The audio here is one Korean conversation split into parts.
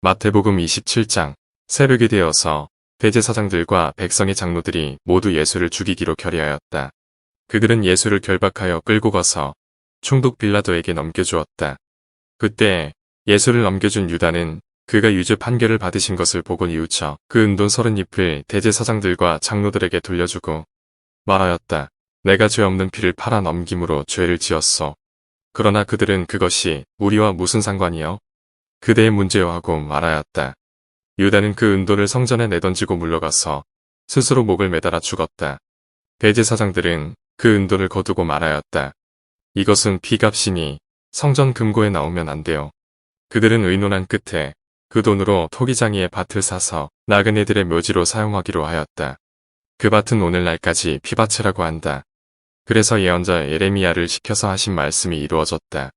마태복음 27장. 새벽이 되어서 대제사장들과 백성의 장로들이 모두 예수를 죽이기로 결의하였다. 그들은 예수를 결박하여 끌고 가서 총독 빌라도에게 넘겨주었다. 그때 예수를 넘겨준 유다는 그가 유죄 판결을 받으신 것을 보고 뉘우쳐 그 은돈 30잎을 대제사장들과 장로들에게 돌려주고 말하였다. 내가 죄 없는 피를 팔아 넘김으로 죄를 지었소. 그러나 그들은 그것이 우리와 무슨 상관이요? 그대의 문제요 하고 말하였다. 유다는 그 은돈을 성전에 내던지고 물러가서 스스로 목을 매달아 죽었다. 대제사장들은 그 은돈을 거두고 말하였다. 이것은 피값이니 성전 금고에 나오면 안 돼요. 그들은 의논한 끝에 그 돈으로 토기장이의 밭을 사서 나그네들의 묘지로 사용하기로 하였다. 그 밭은 오늘날까지 피밭이라고 한다. 그래서 예언자 예레미야를 시켜서 하신 말씀이 이루어졌다.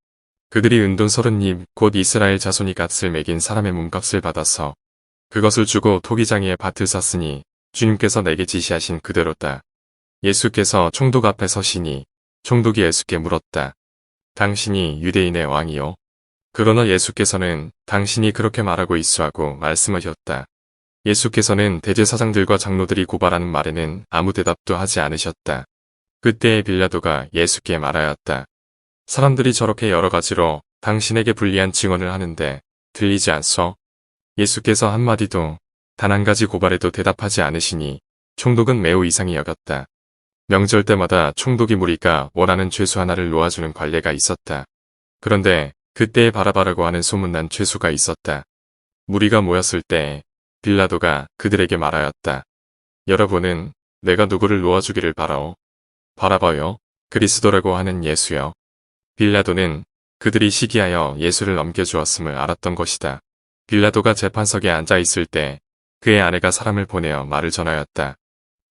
그들이 은돈 30잎 곧 이스라엘 자손이 값을 매긴 사람의 몸값을 받아서 그것을 주고 토기장이의 밭을 샀으니 주님께서 내게 지시하신 그대로다. 예수께서 총독 앞에 서시니 총독이 예수께 물었다. 당신이 유대인의 왕이요? 그러나 예수께서는 당신이 그렇게 말하고 있으하고 말씀하셨다. 예수께서는 대제사장들과 장로들이 고발하는 말에는 아무 대답도 하지 않으셨다. 그때에 빌라도가 예수께 말하였다. 사람들이 저렇게 여러 가지로 당신에게 불리한 증언을 하는데 들리지 않소? 예수께서 한마디도 단 한 가지 고발에도 대답하지 않으시니 총독은 매우 이상히 여겼다. 명절 때마다 총독이 무리가 원하는 죄수 하나를 놓아주는 관례가 있었다. 그런데 그때에 바라바라고 하는 소문난 죄수가 있었다. 무리가 모였을 때 빌라도가 그들에게 말하였다. 여러분은 내가 누구를 놓아주기를 바라오? 바라바요? 그리스도라고 하는 예수요. 빌라도는 그들이 시기하여 예수를 넘겨주었음을 알았던 것이다. 빌라도가 재판석에 앉아 있을 때 그의 아내가 사람을 보내어 말을 전하였다.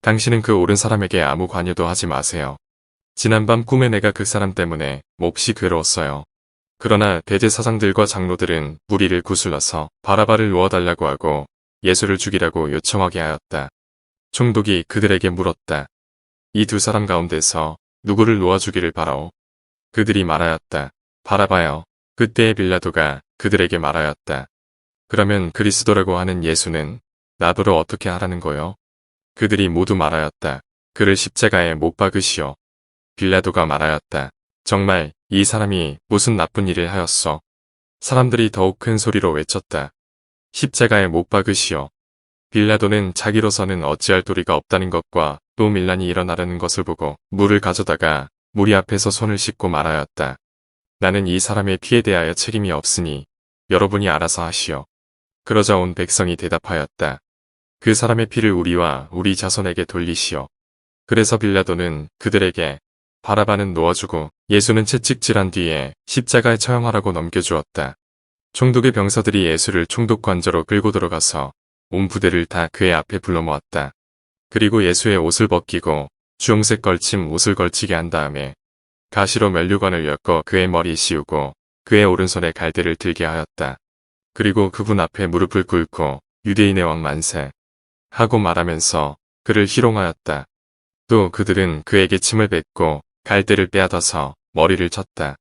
당신은 그 옳은 사람에게 아무 관여도 하지 마세요. 지난밤 꿈에 내가 그 사람 때문에 몹시 괴로웠어요. 그러나 대제사장들과 장로들은 무리를 구슬러서 바라바를 놓아달라고 하고 예수를 죽이라고 요청하게 하였다. 총독이 그들에게 물었다. 이 두 사람 가운데서 누구를 놓아주기를 바라오? 그들이 말하였다. 바라바요. 그때에 빌라도가 그들에게 말하였다. 그러면 그리스도라고 하는 예수는 나더러 어떻게 하라는 거요? 그들이 모두 말하였다. 그를 십자가에 못 박으시오. 빌라도가 말하였다. 정말 이 사람이 무슨 나쁜 일을 하였소? 사람들이 더욱 큰 소리로 외쳤다. 십자가에 못 박으시오. 빌라도는 자기로서는 어찌할 도리가 없다는 것과 또 밀란이 일어나려는 것을 보고 물을 가져다가 무리 앞에서 손을 씻고 말하였다. 나는 이 사람의 피에 대하여 책임이 없으니 여러분이 알아서 하시오. 그러자 온 백성이 대답하였다. 그 사람의 피를 우리와 우리 자손에게 돌리시오. 그래서 빌라도는 그들에게 바라바는 놓아주고 예수는 채찍질한 뒤에 십자가에 처형하라고 넘겨주었다. 총독의 병사들이 예수를 총독 관저로 끌고 들어가서 온 부대를 다 그의 앞에 불러 모았다. 그리고 예수의 옷을 벗기고 주홍색 걸침 옷을 걸치게 한 다음에 가시로 면류관을 엮어 그의 머리에 씌우고 그의 오른손에 갈대를 들게 하였다. 그리고 그분 앞에 무릎을 꿇고 유대인의 왕 만세 하고 말하면서 그를 희롱하였다. 또 그들은 그에게 침을 뱉고 갈대를 빼앗아서 머리를 쳤다.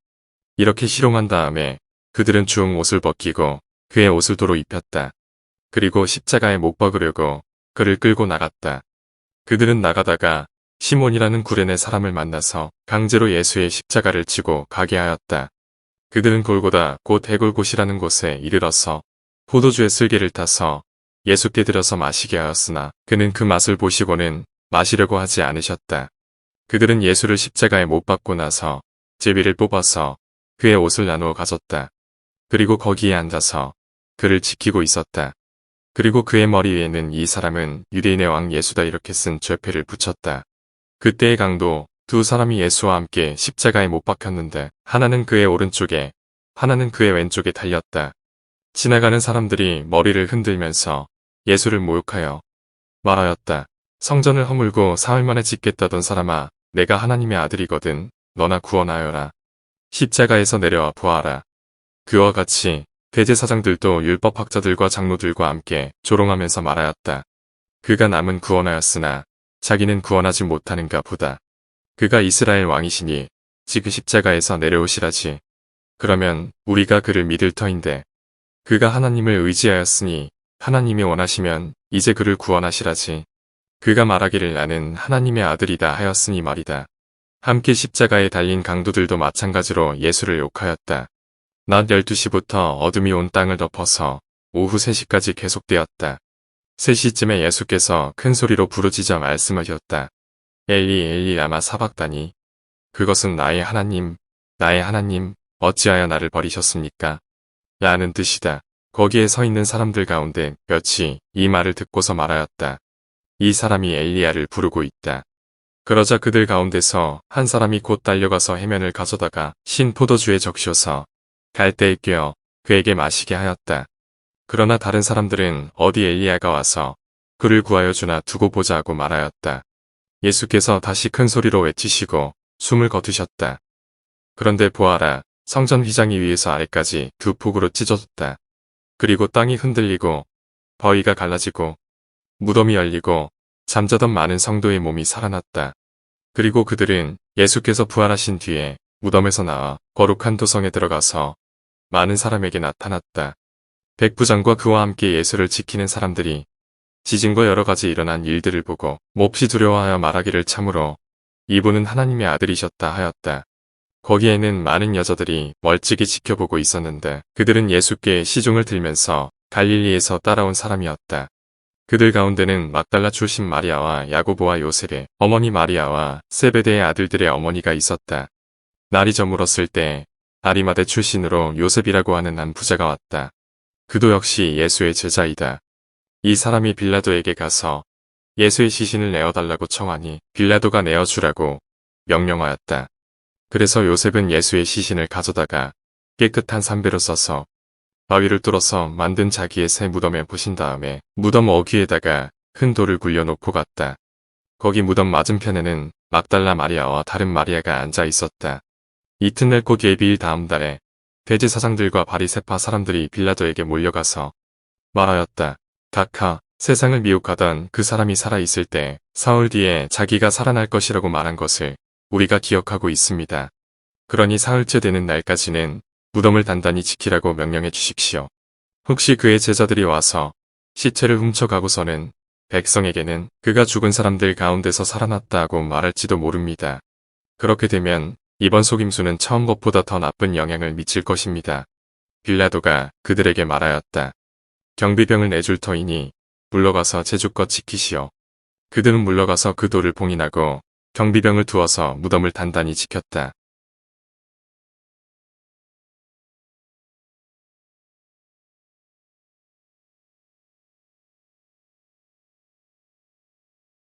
이렇게 희롱한 다음에 그들은 주홍 옷을 벗기고 그의 옷을 도로 입혔다. 그리고 십자가에 못 박으려고 그를 끌고 나갔다. 그들은 나가다가 시몬이라는 구레네 사람을 만나서 강제로 예수의 십자가를 치고 가게 하였다. 그들은 골고다 곧 해골곳이라는 곳에 이르러서 포도주에 쓸개를 타서 예수께 들여서 마시게 하였으나 그는 그 맛을 보시고는 마시려고 하지 않으셨다. 그들은 예수를 십자가에 못 박고 나서 제비를 뽑아서 그의 옷을 나누어 가졌다. 그리고 거기에 앉아서 그를 지키고 있었다. 그리고 그의 머리 위에는 이 사람은 유대인의 왕 예수다 이렇게 쓴 죄패를 붙였다. 그때의 강도 두 사람이 예수와 함께 십자가에 못 박혔는데 하나는 그의 오른쪽에 하나는 그의 왼쪽에 달렸다. 지나가는 사람들이 머리를 흔들면서 예수를 모욕하여 말하였다. 성전을 허물고 사흘 만에 짓겠다던 사람아, 내가 하나님의 아들이거든 너나 구원하여라. 십자가에서 내려와 보아라. 그와 같이 대제사장들도 율법학자들과 장로들과 함께 조롱하면서 말하였다. 그가 남은 구원하였으나 자기는 구원하지 못하는가 보다. 그가 이스라엘 왕이시니 지금 십자가에서 내려오시라지. 그러면 우리가 그를 믿을 터인데 그가 하나님을 의지하였으니 하나님이 원하시면 이제 그를 구원하시라지. 그가 말하기를 나는 하나님의 아들이다 하였으니 말이다. 함께 십자가에 달린 강도들도 마찬가지로 예수를 욕하였다. 낮 12시부터 어둠이 온 땅을 덮어서 오후 3시까지 계속되었다. 3시쯤에 예수께서 큰 소리로 부르짖어 말씀하셨다. 엘리 엘리 라마 사박다니. 그것은 나의 하나님 어찌하여 나를 버리셨습니까? 라는 뜻이다. 거기에 서 있는 사람들 가운데 몇이 이 말을 듣고서 말하였다. 이 사람이 엘리야를 부르고 있다. 그러자 그들 가운데서 한 사람이 곧 달려가서 해면을 가져다가 신 포도주에 적셔서 갈대에 꿰어 그에게 마시게 하였다. 그러나 다른 사람들은 어디 엘리야가 와서 그를 구하여 주나 두고 보자 하고 말하였다. 예수께서 다시 큰 소리로 외치시고 숨을 거두셨다. 그런데 보아라, 성전 휘장이 위에서 아래까지 두 폭으로 찢어졌다. 그리고 땅이 흔들리고 바위가 갈라지고 무덤이 열리고 잠자던 많은 성도의 몸이 살아났다. 그리고 그들은 예수께서 부활하신 뒤에 무덤에서 나와 거룩한 도성에 들어가서 많은 사람에게 나타났다. 백부장과 그와 함께 예수를 지키는 사람들이 지진과 여러 가지 일어난 일들을 보고 몹시 두려워하여 말하기를 참으로 이분은 하나님의 아들이셨다 하였다. 거기에는 많은 여자들이 멀찍이 지켜보고 있었는데 그들은 예수께 시중을 들면서 갈릴리에서 따라온 사람이었다. 그들 가운데는 막달라 출신 마리아와 야고보와 요셉의 어머니 마리아와 세베대의 아들들의 어머니가 있었다. 날이 저물었을 때 아리마대 출신으로 요셉이라고 하는 한 부자가 왔다. 그도 역시 예수의 제자이다. 이 사람이 빌라도에게 가서 예수의 시신을 내어달라고 청하니 빌라도가 내어주라고 명령하였다. 그래서 요셉은 예수의 시신을 가져다가 깨끗한 삼배로 써서 바위를 뚫어서 만든 자기의 새 무덤에 부신 다음에 무덤 어귀에다가 큰 돌을 굴려놓고 갔다. 거기 무덤 맞은편에는 막달라 마리아와 다른 마리아가 앉아 있었다. 이튿날 곧 예비일 다음 달에 대제사장들과 바리새파 사람들이 빌라도에게 몰려가서 말하였다. 각하, 세상을 미혹하던 그 사람이 살아있을 때 사흘 뒤에 자기가 살아날 것이라고 말한 것을 우리가 기억하고 있습니다. 그러니 사흘째 되는 날까지는 무덤을 단단히 지키라고 명령해 주십시오. 혹시 그의 제자들이 와서 시체를 훔쳐가고서는 백성에게는 그가 죽은 사람들 가운데서 살아났다고 말할지도 모릅니다. 그렇게 되면 이번 속임수는 처음 것보다 더 나쁜 영향을 미칠 것입니다. 빌라도가 그들에게 말하였다. 경비병을 내줄 터이니 물러가서 제주껏 지키시오. 그들은 물러가서 그 돌을 봉인하고 경비병을 두어서 무덤을 단단히 지켰다.